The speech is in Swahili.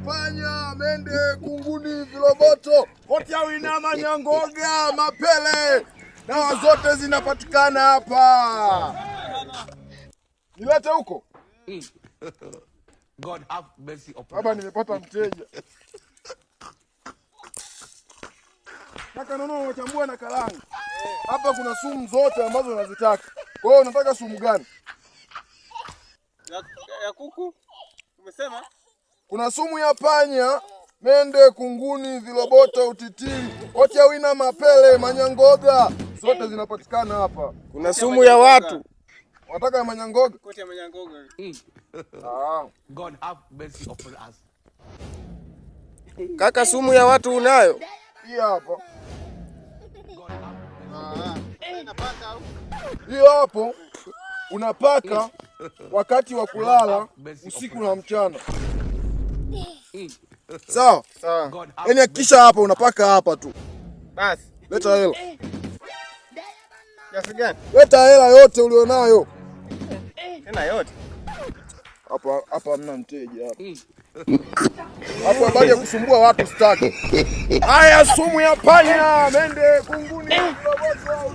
panya, mende, kunguni, viroboto, wote wina, manyangoga, mapele. Dawa zote zinapatikana hapa. Nilete huko. God have mercy upon us. Baba, nimepata mteja. Kaka, nono unachambua na karanga. Hapa kuna sumu zote ambazo unazitaka. Kwa hiyo unataka sumu gani? Ya kuku. Umesema? Kuna sumu ya panya, mende, kunguni, viroboto, utitiri, wote wina, mapele, manyangoga, zote zinapatikana hapa. Kuna sumu ya watu. Unataka ya manyangoga? Koti ya manyangoga. God have mercy upon us. Kaka, sumu ya watu unayo? Hii hapa. Hiyo hapo unapaka wakati wa kulala usiku na mchana. Sawa? Sawa. Yaani hakikisha hapa unapaka hapa tu. Basi. Leta hela. Kiasi gani? Leta hela yote ulionayo. Tena yote. Hapa hamna mteja hapa. Hapo habari ya kusumbua watu sitaki. Haya, sumu ya panya, mende, kunguni, viroboto.